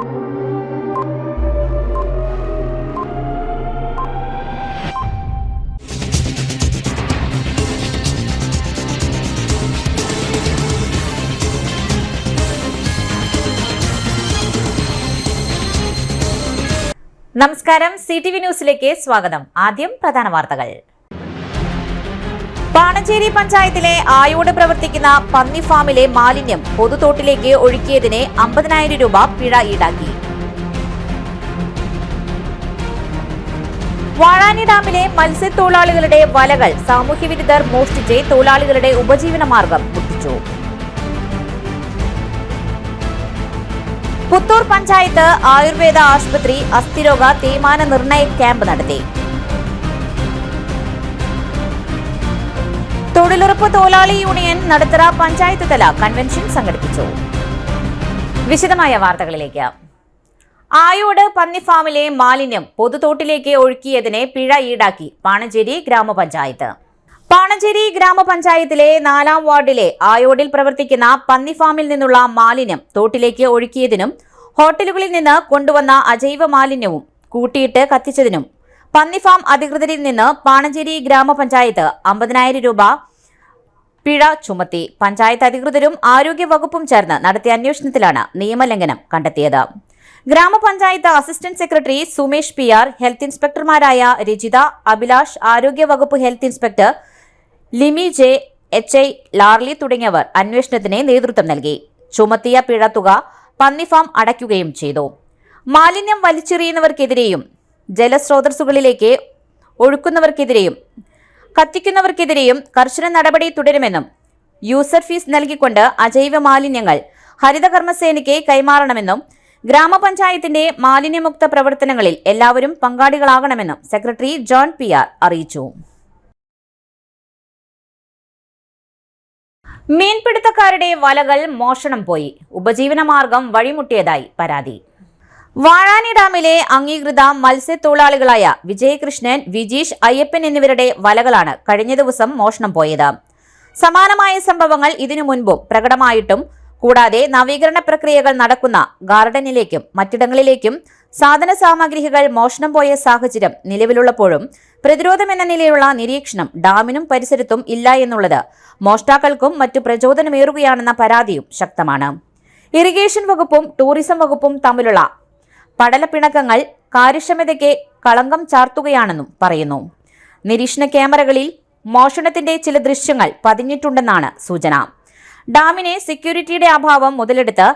നമസ്കാരം, CTV ന്യൂസിലേക്ക് സ്വാഗതം. ആദ്യം പ്രധാന വാർത്തകൾ. പാണഞ്ചേരി പഞ്ചായത്തിലെ ആയോട് പ്രവർത്തിക്കുന്ന പന്നി ഫാമിലെ മാലിന്യം പൊതുതോട്ടിലേക്ക് ഒഴുക്കിയതിന് 50,000 രൂപ പിഴ ഈടാക്കി. വാഴാനി ഡാമിലെ മത്സ്യത്തൊഴിലാളികളുടെ വലകൾ സാമൂഹ്യവിരുദ്ധർ മോഷ്ടിച്ച് തൊഴിലാളികളുടെ ഉപജീവനമാർഗം മുട്ടിച്ചു. പുത്തൂർ പഞ്ചായത്ത് ആയുർവേദ ആശുപത്രി അസ്ഥിരോഗ തേയ്മാന നിർണയ ക്യാമ്പ് നടത്തി. തൊഴിലുറപ്പ് തൊഴിലാളി യൂണിയൻ നടുത്തറ പഞ്ചായത്ത് തല കൺവെൻഷൻ സംഘടിപ്പിച്ചു. വിശദമായ വാർത്തകളിലേക്ക്. ആയോട് പന്നി ഫാമിലെ മാലിന്യം പൊതുതോട്ടിലേക്ക് ഒഴുക്കിയതിന് പിഴ ഈടാക്കി പാണഞ്ചേരി ഗ്രാമപഞ്ചായത്ത്. പാണഞ്ചേരി ഗ്രാമപഞ്ചായത്തിലെ 4-ാം വാർഡിലെ ആയോടിൽ പ്രവർത്തിക്കുന്ന പന്നി ഫാമിൽ നിന്നുള്ള മാലിന്യം തോട്ടിലേക്ക് ഒഴുക്കിയതിനും ഹോട്ടലുകളിൽ നിന്ന് കൊണ്ടുവന്ന അജൈവ മാലിന്യവും കൂട്ടിയിട്ട് കത്തിച്ചതിനും പന്നി ഫാം അധികൃതരിൽ നിന്ന് പാണഞ്ചേരി ഗ്രാമപഞ്ചായത്ത് 50,000 രൂപ പിഴ ചുമത്തി. പഞ്ചായത്ത് അധികൃതരും ആരോഗ്യ വകുപ്പും ചേർന്ന് നടത്തിയ അന്വേഷണത്തിലാണ് നിയമലംഘനം കണ്ടെത്തിയത്. ഗ്രാമപഞ്ചായത്ത് assistant secretary Sumesh PR, health ഇൻസ്പെക്ടർമാരായ രജിത, അഭിലാഷ്, ആരോഗ്യ വകുപ്പ് health inspector Limi J, HI Larly തുടങ്ങിയവർ അന്വേഷണത്തിന് നേതൃത്വം നൽകി. ചുമത്തിയ പിഴ തുക പന്നി ഫാം അടയ്ക്കുകയും ചെയ്തു. മാലിന്യം വലിച്ചെറിയുന്നവർക്കെതിരെയും ജലസ്രോതസ്സുകളിലേക്ക് ഒഴുക്കുന്നവർക്കെതിരെയും കത്തിക്കുന്നവർക്കെതിരെയും കർശന നടപടി തുടരുമെന്നും യൂസർ ഫീസ് നൽകിക്കൊണ്ട് അജൈവ മാലിന്യങ്ങൾ ഹരിതകർമ്മസേനയ്ക്ക് കൈമാറണമെന്നും ഗ്രാമപഞ്ചായത്തിന്റെ മാലിന്യമുക്ത പ്രവർത്തനങ്ങളിൽ എല്ലാവരും പങ്കാളികളാകണമെന്നും സെക്രട്ടറി ജോൺ PR അറിയിച്ചു. മീൻപിടുത്തക്കാരുടെ വലകൾ മോഷണം പോയി, ഉപജീവനമാർഗം വഴിമുട്ടിയതായി പരാതി. വാഴാനി ഡാമിലെ അംഗീകൃത മത്സ്യത്തൊഴിലാളികളായ വിജയകൃഷ്ണൻ, വിജീഷ്, അയ്യപ്പൻ എന്നിവരുടെ വലകളാണ് കഴിഞ്ഞ ദിവസം മോഷണം പോയത്. സമാനമായ സംഭവങ്ങൾ ഇതിനു മുൻപും പ്രകടമായിട്ടും കൂടാതെ നവീകരണ പ്രക്രിയകൾ നടക്കുന്ന ഗാർഡനിലേക്കും മറ്റിടങ്ങളിലേക്കും സാധന സാമഗ്രികൾ മോഷണം പോയ സാഹചര്യം നിലവിലുള്ളപ്പോഴും പ്രതിരോധമെന്ന നിലയിലുള്ള നിരീക്ഷണം ഡാമിനും പരിസരത്തും ഇല്ല എന്നുള്ളത് മോഷ്ടാക്കൾക്കും മറ്റു പ്രചോദനമേറുകയാണെന്ന പരാതിയും ശക്തമാണ്. ഇറിഗേഷൻ വകുപ്പും ടൂറിസം വകുപ്പും തമ്മിലുള്ള പടലപ്പിണക്കങ്ങൾ കാര്യക്ഷമതയ്ക്ക് കളങ്കം ചാർത്തുകയാണെന്നും പറയുന്നു. നിരീക്ഷണ ക്യാമറകളിൽ മോഷണത്തിന്റെ ചില ദൃശ്യങ്ങൾ പതിഞ്ഞിട്ടുണ്ടെന്നാണ് സൂചന. ഡാമിനെ സെക്യൂരിറ്റിയുടെ അഭാവം മുതലെടുത്ത്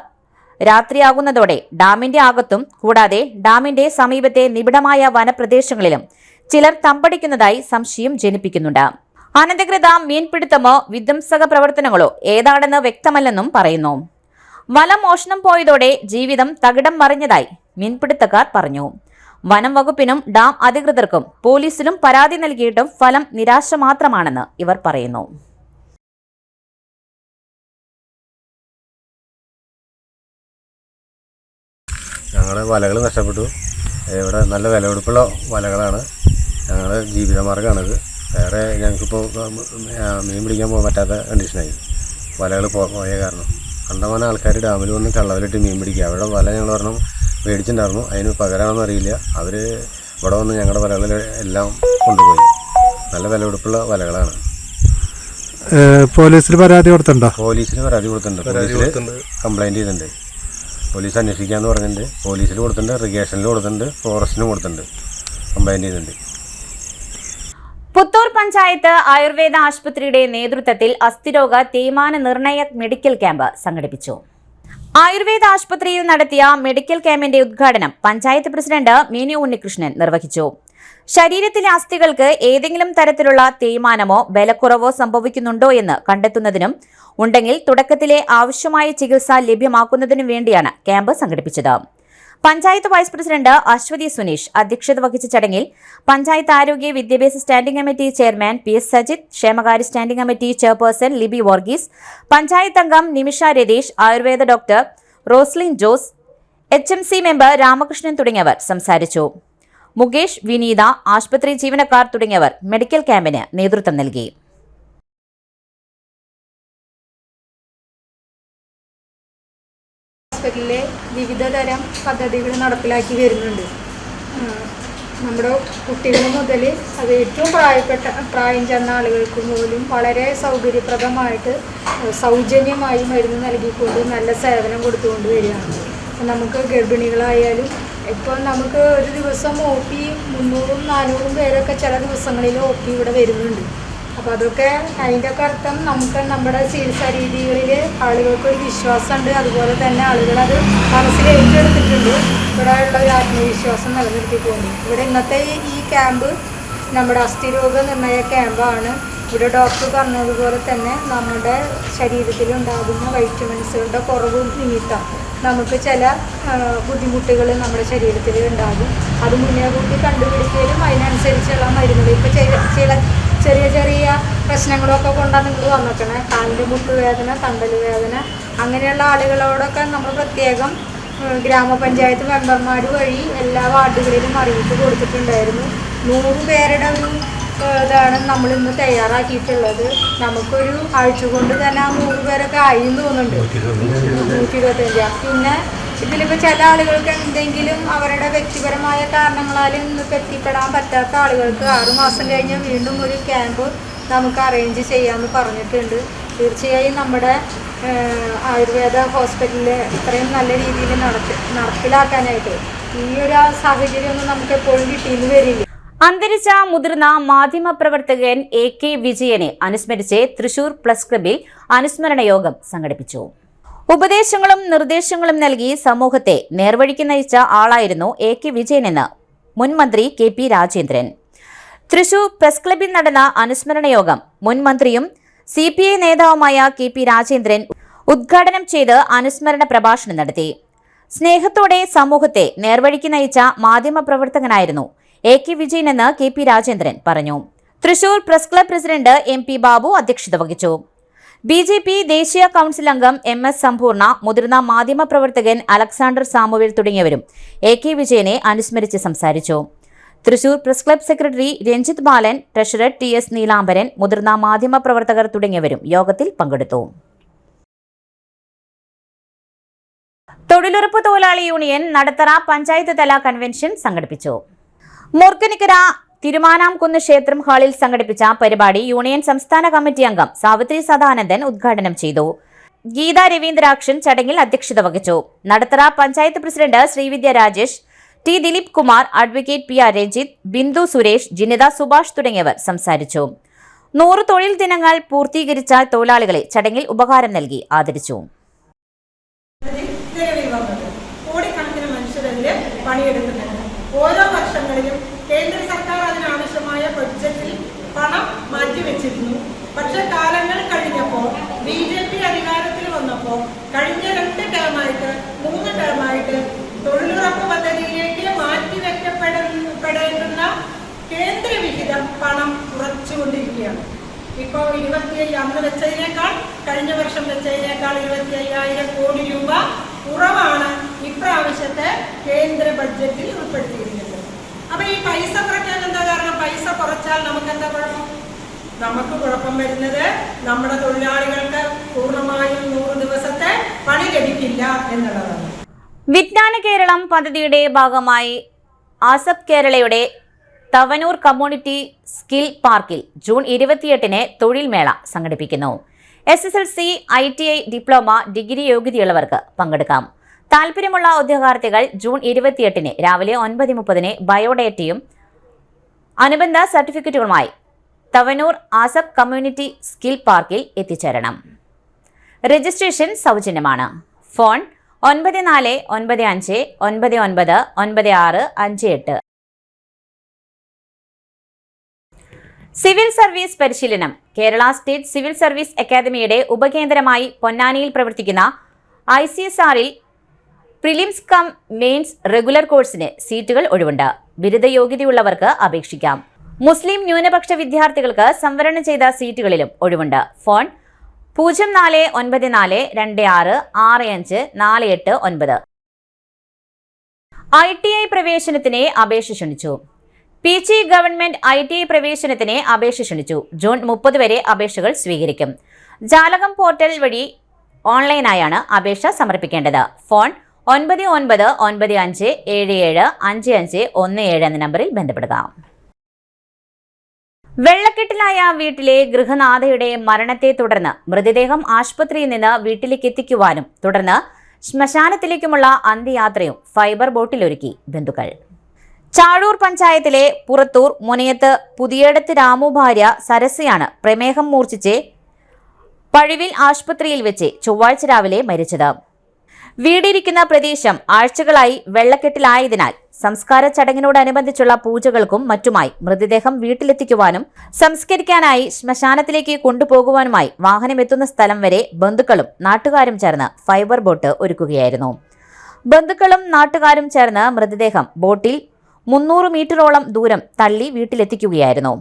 രാത്രിയാകുന്നതോടെ ഡാമിന്റെ അകത്തും കൂടാതെ ഡാമിന്റെ സമീപത്തെ നിബിഡമായ വനപ്രദേശങ്ങളിലും ചിലർ തമ്പടിക്കുന്നതായി സംശയം ജനിപ്പിക്കുന്നുണ്ട്. അനധികൃത മീൻപിടുത്തമോ വിധ്വംസക പ്രവർത്തനങ്ങളോ ഏതാണെന്ന് വ്യക്തമല്ലെന്നും പറയുന്നു. വല മോഷണം പോയതോടെ ജീവിതം തകിടം മറിഞ്ഞതായി മീൻപിടുത്തക്കാർ പറഞ്ഞു. വനം വകുപ്പിനും ഡാം അധികൃതർക്കും പോലീസിലും പരാതി നൽകിയിട്ടും ഫലം നിരാശ മാത്രമാണെന്ന് ഇവർ പറയുന്നു. ഞങ്ങളുടെ വലകൾ നഷ്ടപ്പെട്ടു. ഇവിടെ നല്ല വിലപിടിപ്പുള്ള വലകളാണ്. ഞങ്ങളുടെ ജീവിതമാർഗ്ഗമാണിത്. വേറെ ഞങ്ങൾക്കിപ്പോൾ മീൻ പിടിക്കാൻ പോകാൻ പറ്റാത്ത കണ്ടീഷനായി. വലകൾ പോയ കാരണം കണ്ടമാനം ആൾക്കാർ ഡാമിൽ വന്ന് കള്ളവലിട്ട് മീൻ പിടിക്കുക. അവിടെ വല ഞങ്ങൾ ഒരെണ്ണം മേടിച്ചിട്ടുണ്ടായിരുന്നു. അതിന് പകരമാണെന്ന് അറിയില്ല. അവർ ഇവിടെ വന്ന് ഞങ്ങളുടെ വലകൾ എല്ലാം കൊണ്ടുപോയി. നല്ല വിലപിടിപ്പുള്ള വലകളാണ്. പോലീസിൽ പരാതി കൊടുത്തിട്ടുണ്ടോ? പോലീസിൽ പരാതി കൊടുത്തിട്ടുണ്ട്. പോലീസിൽ കംപ്ലൈൻറ്റ് ചെയ്തിട്ടുണ്ട്. പോലീസ് അന്വേഷിക്കാമെന്ന് പറഞ്ഞിട്ടുണ്ട്. പോലീസിൽ കൊടുത്തിട്ടുണ്ട്, ഇറിഗേഷനിൽ കൊടുത്തിട്ടുണ്ട്, ഫോറസ്റ്റിനും കൊടുത്തിട്ടുണ്ട്, കംപ്ലൈൻറ്റ് ചെയ്തിട്ടുണ്ട്. പുത്തൂർ പഞ്ചായത്ത് ആയുർവേദ ആശുപത്രിയുടെ നേതൃത്വത്തിൽ അസ്ഥിരോഗ തേയ്മാന നിർണയ മെഡിക്കൽ ക്യാമ്പ് സംഘടിപ്പിച്ചു. ആയുർവേദ ആശുപത്രിയിൽ നടത്തിയ മെഡിക്കൽ ക്യാമ്പിന്റെ ഉദ്ഘാടനം പഞ്ചായത്ത് പ്രസിഡന്റ് മീനു ഉണ്ണികൃഷ്ണൻ നിർവഹിച്ചു. ശരീരത്തിലെ അസ്ഥികൾക്ക് ഏതെങ്കിലും തരത്തിലുള്ള തേയ്മാനമോ ബലക്കുറവോ സംഭവിക്കുന്നുണ്ടോ എന്ന് കണ്ടെത്തുന്നതിനും ഉണ്ടെങ്കിൽ തുടക്കത്തിലെ ആവശ്യമായ ചികിത്സ ലഭ്യമാക്കുന്നതിനും വേണ്ടിയാണ് ക്യാമ്പ് സംഘടിപ്പിച്ചത്. പഞ്ചായത്ത് വൈസ് പ്രസിഡന്റ് അശ്വതി സുനീഷ് അധ്യക്ഷത വഹിച്ച ചടങ്ങിൽ പഞ്ചായത്ത് ആരോഗ്യ വിദ്യാഭ്യാസ standing committee chairman PS Sajith, ക്ഷേമകാര്യ standing committee chairperson Liby Varghese, panchayat അംഗം Nimisha Ratheesh, Ayurveda doctor Roslin Jose, HMC member Ramakrishnan തുടങ്ങിയവർ സംസാരിച്ചു. മുകേഷ്, വിനീത, ആശുപത്രി ജീവനക്കാർ തുടങ്ങിയവർ മെഡിക്കൽ ക്യാമ്പിന് നേതൃത്വം നൽകി. ഹോസ്പിറ്റലിലെ വിവിധ തരം പദ്ധതികൾ നടപ്പിലാക്കി വരുന്നുണ്ട്. നമ്മുടെ കുട്ടികൾ മുതൽ അത് ഏറ്റവും പ്രായം ചെന്ന ആളുകൾക്ക് പോലും വളരെ സൗകര്യപ്രദമായിട്ട് സൗജന്യമായി മരുന്ന് നൽകിക്കൊണ്ട് നല്ല സേവനം കൊടുത്തുകൊണ്ട് വരികയാണ്. നമുക്ക് ഗർഭിണികളായാലും ഇപ്പോൾ നമുക്ക് ഒരു ദിവസം OP 300-400 പേരൊക്കെ ചില ദിവസങ്ങളിൽ OP ഇവിടെ വരുന്നുണ്ട്. അപ്പോൾ അതൊക്കെ അതിൻ്റെ ഒക്കെ അർത്ഥം നമുക്ക് നമ്മുടെ ചികിത്സാ രീതികളിൽ ആളുകൾക്കൊരു വിശ്വാസമുണ്ട്. അതുപോലെ തന്നെ ആളുകളത് മനസ്സിൽ ഏറ്റെടുത്തിട്ടുണ്ട്. ഇവിടെ ഉള്ള ഒരു ആത്മവിശ്വാസം നിലനിർത്തിക്കൊണ്ട് ഇവിടെ ഇന്നത്തെ ഈ ക്യാമ്പ് നമ്മുടെ അസ്ഥിരോഗ നിർണയ ക്യാമ്പാണ്. ഇവിടെ ഡോക്ടർ പറഞ്ഞതുപോലെ തന്നെ നമ്മുടെ ശരീരത്തിലുണ്ടാകുന്ന വൈറ്റമിൻസുകളുടെ കുറവ് നിമിത്തം നമുക്ക് ചില ബുദ്ധിമുട്ടുകൾ നമ്മുടെ ശരീരത്തിൽ ഉണ്ടാകും. അത് മുന്നേ കൂട്ടി കണ്ടുപിടിക്കലും അതിനനുസരിച്ചുള്ള മരുന്നുകൾ ഇപ്പോൾ ചെറിയ ചെറിയ പ്രശ്നങ്ങളൊക്കെ കൊണ്ടാണ് നിങ്ങൾ വന്നിരിക്കണേ. കാലിൻ്റെ മുട്ടുവേദന, തണ്ടൽ വേദന, അങ്ങനെയുള്ള ആളുകളോടൊക്കെ നമ്മൾ പ്രത്യേകം ഗ്രാമപഞ്ചായത്ത് മെമ്പർമാർ വഴി എല്ലാ വാർഡുകളിലും അറിയിപ്പ് കൊടുത്തിട്ടുണ്ടായിരുന്നു. 100 പേരുടെ ഒരു ഇതാണ് നമ്മളിന്ന് തയ്യാറാക്കിയിട്ടുള്ളത്. നമുക്കൊരു ആഴ്ച കൊണ്ട് തന്നെ ആ 100 പേരൊക്കെ ആയി എന്ന് തോന്നുന്നുണ്ട്. 125. പിന്നെ ഇതിലിപ്പോൾ ചില ആളുകൾക്ക് എന്തെങ്കിലും അവരുടെ വ്യക്തിപരമായ കാരണങ്ങളാൽ ഇന്നിപ്പോൾ എത്തിപ്പെടാൻ പറ്റാത്ത ആളുകൾക്ക് 6 മാസം കഴിഞ്ഞ് വീണ്ടും ഒരു ക്യാമ്പ് നമുക്ക് അറേഞ്ച് ചെയ്യാമെന്ന് പറഞ്ഞിട്ടുണ്ട്. തീർച്ചയായും നമ്മുടെ ആയുർവേദ ഹോസ്പിറ്റലിൽ ഇത്രയും നല്ല രീതിയിൽ നടപ്പിലാക്കാനായിട്ട് ഈ ഒരു സാഹചര്യമൊന്നും നമുക്ക് എപ്പോഴും കിട്ടിയെന്ന് വരില്ല. അന്തരിച്ച മുതിർന്ന മാധ്യമപ്രവർത്തകൻ AK വിജയനെ അനുസ്മരിച്ച് തൃശൂർ പ്രസ് ക്ലബിൽ അനുസ്മരണ യോഗം സംഘടിപ്പിച്ചു. ഉപദേശങ്ങളും നിർദ്ദേശങ്ങളും നൽകി സമൂഹത്തെ നേർവഴിക്ക് നയിച്ച ആളായിരുന്നു AK വിജയനെന്ന് മുൻ മന്ത്രി KP രാജേന്ദ്രൻ. തൃശൂർ പ്രസ് ക്ലബിൽ നടന്ന അനുസ്മരണ യോഗം മുൻ മന്ത്രിയും CPI നേതാവുമായ KP രാജേന്ദ്രൻ ഉദ്ഘാടനം ചെയ്ത് അനുസ്മരണ പ്രഭാഷണം നടത്തി. സ്നേഹത്തോടെ സമൂഹത്തെ നേർവഴിക്ക് നയിച്ച മാധ്യമപ്രവർത്തകനായിരുന്നു AK വിജയനെന്ന് KP രാജേന്ദ്രൻ പറഞ്ഞു. Thrissur press club president MP Babu അധ്യക്ഷത വഹിച്ചു. BJP ദേശീയ കൌൺസിൽ അംഗം MS സമ്പൂർണ, മുതിർന്ന മാധ്യമപ്രവർത്തകൻ അലക്സാണ്ടർ സാമുവേൽ തുടങ്ങിയവരും AK വിജയനെ അനുസ്മരിച്ച് സംസാരിച്ചു. Thrissur press club secretary Ranjith Balan, treasurer TS Neelambaran, മുതിർന്ന മാധ്യമപ്രവർത്തകർ തുടങ്ങിയവരും യോഗത്തിൽ പങ്കെടുത്തു. തൊഴിലുറപ്പ് തൊഴിലാളി യൂണിയൻ നടത്തറ പഞ്ചായത്ത് തല കൺവെൻഷൻ സംഘടിപ്പിച്ചു. മൂർക്കനിക്കര തിരുമാനാംകുന്ന് ക്ഷേത്രം ഹാളിൽ സംഘടിപ്പിച്ച പരിപാടി യൂണിയൻ സംസ്ഥാന കമ്മിറ്റി അംഗം സാവിത്രി സദാനന്ദൻ ഉദ്ഘാടനം ചെയ്തു. ഗീത രവീന്ദ്രാക്ഷൻ ചടങ്ങിൽ അധ്യക്ഷത വഹിച്ചു. Nadathara panchayat president Sreevidya Rajesh, T Dileep Kumar, advocate PR Ranjith, Bindu Suresh, Jinitha Subhash തുടങ്ങിയവർ സംസാരിച്ചു. 100 തൊഴിൽ ദിനങ്ങൾ പൂർത്തീകരിച്ച തൊഴിലാളികളെ ചടങ്ങിൽ ഉപഹാരം നൽകി ആദരിച്ചു. ഓരോ വർഷങ്ങളിലും കേന്ദ്ര സർക്കാർ അതിനാവശ്യമായ ബഡ്ജറ്റിൽ പണം മാറ്റിവെച്ചിരുന്നു. പക്ഷെ കാലങ്ങൾ കഴിഞ്ഞപ്പോൾ BJP അധികാരത്തിൽ വന്നപ്പോൾ കഴിഞ്ഞ 2 ടേമായിട്ട് 3 ടേമായിട്ട് തൊഴിലുറപ്പ് പദ്ധതിയിലേക്ക് മാറ്റിവെക്കപ്പെടേണ്ടുന്ന കേന്ദ്ര വിഹിതം പണം കുറച്ചുകൊണ്ടിരിക്കുകയാണ്. ഇപ്പോൾ 25 അന്ന് വെച്ചതിനേക്കാൾ കഴിഞ്ഞ വർഷം വെച്ചതിനേക്കാൾ 25,000 കോടി രൂപ കുറവാണ് ഇപ്രാവശ്യത്തെ കേന്ദ്ര ബഡ്ജറ്റിൽ ഉൾപ്പെടുത്തിയിരിക്കുന്നത്. അപ്പൊ ഈ പൈസ കുറയ്ക്കാൻ എന്താ കാരണം? പൈസ കുറച്ചാൽ നമുക്ക് എന്താ കുഴപ്പം? നമുക്ക് കുഴപ്പം വരുന്നത് നമ്മുടെ തൊഴിലാളികൾക്ക് പൂർണ്ണമായും 100 ദിവസത്തെ പണി ലഭിക്കില്ല എന്നുള്ളതാണ്. വിജ്ഞാന കേരളം പദ്ധതിയുടെ ഭാഗമായി ആസപ് കേരളയുടെ തവനൂർ കമ്മ്യൂണിറ്റി സ്കിൽ പാർക്കിൽ ജൂൺ 28-ന് തൊഴിൽ മേള സംഘടിപ്പിക്കുന്നു. SSLC, ITI, ഡിപ്ലോമ, ഡിഗ്രി യോഗ്യതയുള്ളവർക്ക് പങ്കെടുക്കാം. താൽപര്യമുള്ള ഉദ്യോഗാർത്ഥികൾ ജൂൺ 28-ന് രാവിലെ 9:30-ന് ബയോഡേറ്റയും അനുബന്ധ സർട്ടിഫിക്കറ്റുകളുമായി തവനൂർ ആസപ് കമ്മ്യൂണിറ്റി സ്കിൽ പാർക്കിൽ എത്തിച്ചേരണം. രജിസ്ട്രേഷൻ സൗജന്യമാണ്. ഫോൺ 9495999658. സിവിൽ സർവീസ് പരിശീലനം. കേരള സ്റ്റേറ്റ് സിവിൽ സർവീസ് അക്കാദമിയുടെ ഉപകേന്ദ്രമായി പൊന്നാനിയിൽ പ്രവർത്തിക്കുന്ന ICSRൽ പ്രിലിംസ് കം മെയിൻസ് റെഗുലർ കോഴ്സിന് സീറ്റുകൾ ഒഴിവുണ്ട്. ബിരുദ യോഗ്യതയുള്ളവർക്ക് അപേക്ഷിക്കാം. മുസ്ലിം ന്യൂനപക്ഷ വിദ്യാർത്ഥികൾക്ക് സംവരണം ചെയ്ത സീറ്റുകളിലും ഒഴിവുണ്ട്. ഫോൺ 0424266548. ITI പ്രവേശനത്തിന് അപേക്ഷ ക്ഷണിച്ചു. PG ഗവൺമെന്റ് ITI പ്രവേശനത്തിന് അപേക്ഷ ക്ഷണിച്ചു. ജൂൺ 30 വരെ അപേക്ഷകൾ സ്വീകരിക്കും. ജാലകം പോർട്ടൽ വഴി ഓൺലൈനായാണ് അപേക്ഷ സമർപ്പിക്കേണ്ടത്. ഫോൺ 9995775517 എന്ന നമ്പറിൽ ബന്ധപ്പെടുക. വെള്ളക്കെട്ടിലായ വീട്ടിലെ ഗൃഹനാഥയുടെ മരണത്തെ തുടർന്ന് മൃതദേഹം ആശുപത്രിയിൽ നിന്ന് വീട്ടിലേക്ക് എത്തിക്കുവാനും തുടർന്ന് ശ്മശാനത്തിലേക്കുമുള്ള അന്ത്യയാത്രയും ഫൈബർ ബോട്ടിലൊരുക്കി ബന്ധുക്കൾ. ചാഴൂർ പഞ്ചായത്തിലെ പുറത്തൂർ മുനയത്ത് പുതിയടത്ത് രാമു ഭാര്യ സരസയാണ് പ്രമേഹം മൂർച്ഛിച്ച് പഴുവിൽ ആശുപത്രിയിൽ വെച്ച് ചൊവ്വാഴ്ച രാവിലെ മരിച്ചത്. വീടിരിക്കുന്ന പ്രദേശം ആഴ്ചകളായി വെള്ളക്കെട്ടിലായതിനാൽ സംസ്കാര ചടങ്ങിനോടനുബന്ധിച്ചുള്ള പൂജകൾക്കും മറ്റുമായി മൃതദേഹം വീട്ടിലെത്തിക്കുവാനും സംസ്കരിക്കാനായി ശ്മശാനത്തിലേക്ക് കൊണ്ടുപോകുവാനുമായി വാഹനമെത്തുന്ന സ്ഥലം വരെ ബന്ധുക്കളും നാട്ടുകാരും ചേർന്ന് ഫൈബർ ബോട്ട് ഒരുക്കുകയായിരുന്നു. ബന്ധുക്കളും നാട്ടുകാരും ചേർന്ന് മൃതദേഹം ബോട്ടിൽ 300 മീറ്ററോളം ദൂരം തള്ളി വീട്ടിലെത്തിക്കുകയായിരുന്നു.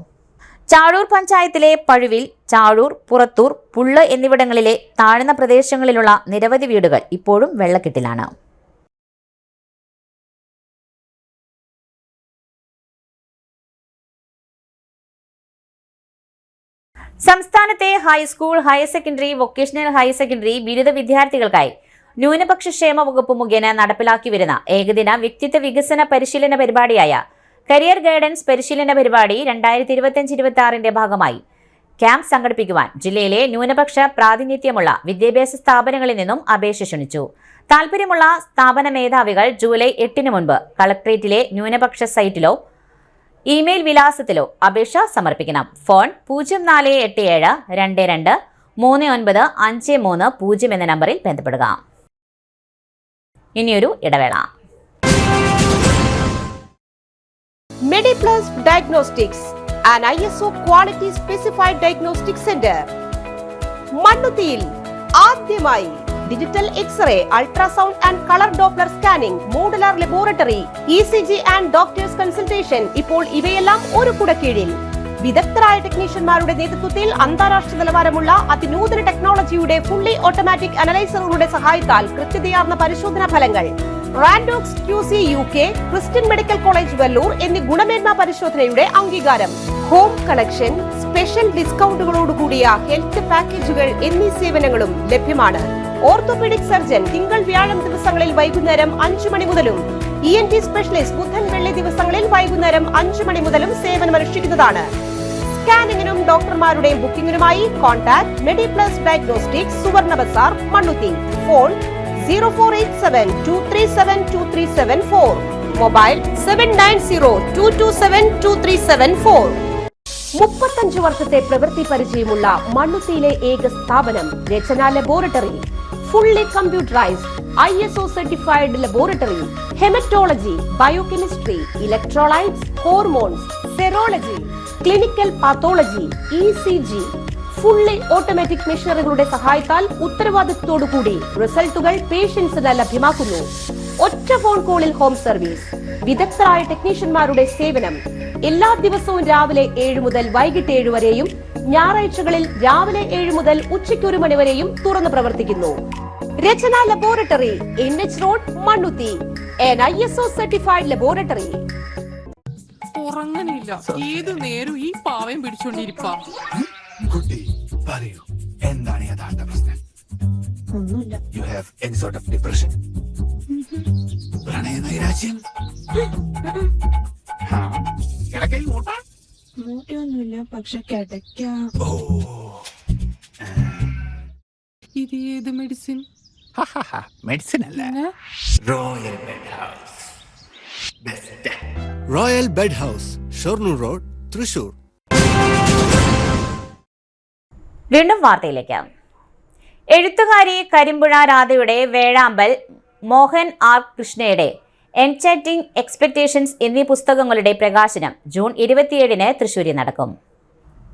ചാഴൂർ പഞ്ചായത്തിലെ പഴുവിൽ, ചാഴൂർ, പുറത്തൂർ, പുള്ള് എന്നിവിടങ്ങളിലെ താഴ്ന്ന പ്രദേശങ്ങളിലുള്ള നിരവധി വീടുകൾ ഇപ്പോഴും വെള്ളക്കെട്ടിലാണ്. സംസ്ഥാനത്തെ high school, higher secondary, vocational higher secondary ബിരുദ വിദ്യാർത്ഥികൾക്കായി ന്യൂനപക്ഷ ക്ഷേമ വകുപ്പ് മുഖേന നടപ്പിലാക്കി വരുന്ന ഏകദിന വ്യക്തിത്വ വികസന പരിശീലന പരിപാടിയായ കരിയർ ഗൈഡൻസ് പരിശീലന പരിപാടി 2025-26 ഭാഗമായി ക്യാമ്പ് സംഘടിപ്പിക്കുവാൻ ജില്ലയിലെ ന്യൂനപക്ഷ പ്രാതിനിധ്യമുള്ള വിദ്യാഭ്യാസ സ്ഥാപനങ്ങളിൽ നിന്നും അപേക്ഷ ക്ഷണിച്ചു. താൽപര്യമുള്ള സ്ഥാപന മേധാവികൾ ജൂലൈ 8 മുൻപ് കളക്ട്രേറ്റിലെ ന്യൂനപക്ഷ സൈറ്റിലോ ഇമെയിൽ വിലാസത്തിലോ അപേക്ഷ സമർപ്പിക്കണം. ഫോൺ 0487223953 എന്ന നമ്പറിൽ ബന്ധപ്പെടുക. ഇനിയൊരു ഇടവേള. Mediplus Diagnostics, an ISO quality specified diagnostic center. മണ്ണുത്തിയിൽ ആദ്യമായി digital x-ray, ultrasound and colour doppler scanning, modular laboratory, ECG and doctors consultation. ഇപ്പോൾ ഇവയെല്ലാം ഒരു കുടക്കീഴിൽ വിദഗ്ധരായ ടെക്നീഷ്യന്മാരുടെ നേതൃത്വത്തിൽ അന്താരാഷ്ട്ര നിലവാരമുള്ള അതിനൂതന ടെക്നോളജിയുടെ ഫുള്ളി ഓട്ടോമാറ്റിക് അനലൈസറുകളുടെ സഹായത്താൽ കൃത്യതയാർന്ന പരിശോധനാ ഫലങ്ങൾ. റാൻഡോക്സ് QC UK, Christian medical college Vellore എന്നീ ഗുണമേന്മ പരിശോധനയുടെ അംഗീകാരം. ഹോം കണക്ഷൻ, സ്പെഷ്യൽ ഡിസ്കൗണ്ടുകളോടുകൂടിയ ഹെൽത്ത് പാക്കേജുകൾ എന്നീ സേവനങ്ങളും ലഭ്യമാണ്. ഓർത്തോപീഡിക് സർജൻ തിങ്കൾ, വ്യാഴം ദിവസങ്ങളിൽ വൈകുന്നേരം 5 മണി മുതലും ENT സ്പെഷ്യലിസ്റ്റ് ബുധൻ, വെള്ളി ദിവസങ്ങളിൽ വൈകുന്നേരം 5 മണി മുതലും സേവനമനുഷ്ഠിക്കുന്നതാണ്. സ്കാനിങ്ങിനും ഡോക്ടർമാരുടെയും ബുക്കിംഗിനുമായി കോൺടാക്ട് മെഡിപ്ലസ് ഡയഗ്നോസ്റ്റിക്സ്, സുവർണ ബസാർ, മണ്ണുത്തി. Phone 0487237237 mobile 7902272374. 35 വർഷത്തെ പ്രവൃത്തി പരിചയമുള്ള മണ്ണുത്തിയിലെ ഏക സ്ഥാപനം Rachana laboratory. Fully computerised ISO certified laboratory. Haematology, biochemistry, electrolytes, hormones, serology, clinical pathology, ECG. Fully automatic മെഷീനറികളുടെ സഹായത്താൽ ഉത്തരവാദിത്വത്തോടുകൂടി റിസൾട്ടുകൾ പേഷ്യൻസിന് ലഭ്യമാക്കുന്നു. ഒറ്റ ഫോൺ കോളിൽ ഹോം സർവീസ്. വിദഗ്ധരായ ടെക്നീഷ്യന്മാരുടെ സേവനം. എല്ലാ ദിവസവും രാവിലെ 7 മുതൽ വൈകിട്ട് 7 വരെയും ഞായറാഴ്ചകളിൽ രാവിലെ 7 മുതൽ ഉച്ചയ്ക്ക് 1 മണി വരെയും തുറന്നു പ്രവർത്തിക്കുന്നു. Rachana laboratory, NH road, Mannuthy. an ISO certified laboratory. ഉറങ്ങണില്ല, ഏതു നേരം ഈ പാവം പിടിച്ചോണ്ടിരിപ്പാ. കുട്ടി പറയൂ, എന്താണ് യഥാർത്ഥ പ്രശ്നം? ഒന്നുമില്ല. You have any sort of depression, പ്രണയ നൈരാശ്യം, കിടക്കയിൽ മൂട്ട? മൂട്ടയൊന്നുമില്ല, പക്ഷെ കിടക്കാം. ഓ, ഇത് ഏത് മെഡിസിൻ? മെഡിസിൻ അല്ല, പിന്നെ? Royal bed house. Best. Royal bed house, Shoranur road, Thrissur. വീണ്ടും വാർത്തയിലേക്ക്. എഴുത്തുകാരി കരിമ്പുഴ രാധയുടെ വേഴാമ്പൽ, മോഹൻ R. കൃഷ്ണയുടെ എൻചാറ്റിംഗ് എക്സ്പെക്ടേഷൻസ് എന്നീ പുസ്തകങ്ങളുടെ പ്രകാശനം ജൂൺ 27 തൃശൂരിൽ നടക്കും.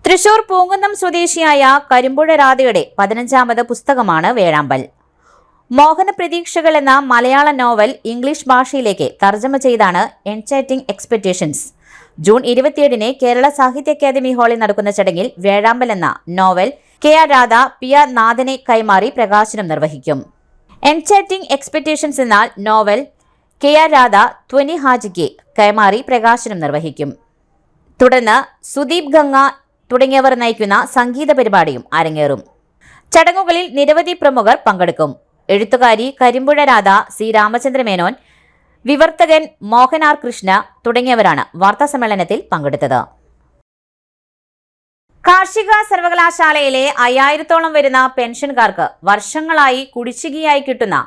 തൃശൂർ പൂങ്കുന്നം സ്വദേശിയായ കരിമ്പുഴ രാധയുടെ 15ാമത് പുസ്തകമാണ് വേഴാമ്പൽ. മോഹന പ്രതീക്ഷകൾ എന്ന മലയാള നോവൽ ഇംഗ്ലീഷ് ഭാഷയിലേക്ക് തർജ്ജമ ചെയ്താണ് എൻചാറ്റിംഗ് എക്സ്പെക്ടേഷൻസ്. ജൂൺ 27 കേരള സാഹിത്യ അക്കാദമി ഹാളിൽ നടക്കുന്ന ചടങ്ങിൽ വേഴാമ്പൽ എന്ന നോവൽ KR രാധ PR നാഥനെ കൈമാറി പ്രകാശനം നിർവഹിക്കും. എൻചാറ്റിംഗ് എക്സ്പെക്ടേഷൻസ് എന്ന നോവൽ KR രാധ ത്വനി ഹാജിക്ക് കൈമാറി പ്രകാശനം നിർവഹിക്കും. തുടർന്ന് സുദീപ് ഗംഗ തുടങ്ങിയവർ നയിക്കുന്ന സംഗീത പരിപാടിയും അരങ്ങേറും. ചടങ്ങുകളിൽ നിരവധി പ്രമുഖർ പങ്കെടുക്കും. എഴുത്തുകാരി കരിമ്പുഴ രാധ, സി രാമചന്ദ്രമേനോൻ, വിവർത്തകൻ മോഹൻ ആർ കൃഷ്ണ തുടങ്ങിയവരാണ് വാർത്താസമ്മേളനത്തിൽ പങ്കെടുത്തത്. കാർഷിക സർവകലാശാലയിലെ 5000-ഓളം വരുന്ന പെൻഷൻകാർക്ക് വർഷങ്ങളായി കുടിശ്ശികയായി കിട്ടുന്ന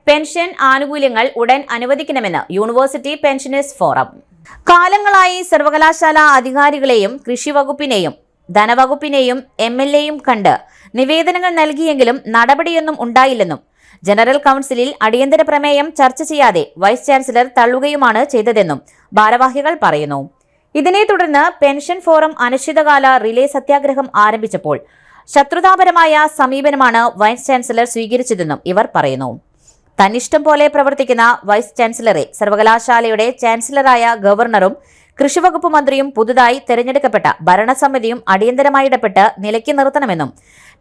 പെൻഷൻ ആനുകൂല്യങ്ങൾ ഉടൻ അനുവദിക്കണമെന്ന് യൂണിവേഴ്സിറ്റി പെൻഷനേഴ്സ് ഫോറം. കാലങ്ങളായി സർവകലാശാല അധികാരികളെയും കൃഷി വകുപ്പിനെയും ധനവകുപ്പിനെയും MLAയും കണ്ട് നിവേദനങ്ങൾ നൽകിയെങ്കിലും നടപടിയൊന്നും ഉണ്ടായില്ലെന്നും ജനറൽ കൌൺസിലിൽ അടിയന്തര പ്രമേയം ചർച്ച ചെയ്യാതെ വൈസ് ചാൻസലർ തള്ളുകയുമാണ് ചെയ്തതെന്നും ഭാരവാഹികൾ പറയുന്നു. ഇതിനെ തുടർന്ന് പെൻഷൻ ഫോറം അനിശ്ചിതകാല റിലേ സത്യാഗ്രഹം ആരംഭിച്ചപ്പോൾ ശത്രുതാപരമായ സമീപനമാണ് വൈസ് ചാൻസലർ സ്വീകരിച്ചതെന്നും ഇവർ പറയുന്നു. തന്നിഷ്ടം പോലെ പ്രവർത്തിക്കുന്ന വൈസ് ചാൻസലറെ സർവകലാശാലയുടെ ചാൻസലറായ ഗവർണറും കൃഷിവകുപ്പ് മന്ത്രിയും പുതുതായി തെരഞ്ഞെടുക്കപ്പെട്ട ഭരണസമിതിയും അടിയന്തരമായി ഇടപെട്ട് നിലയ്ക്ക് നിർത്തണമെന്നും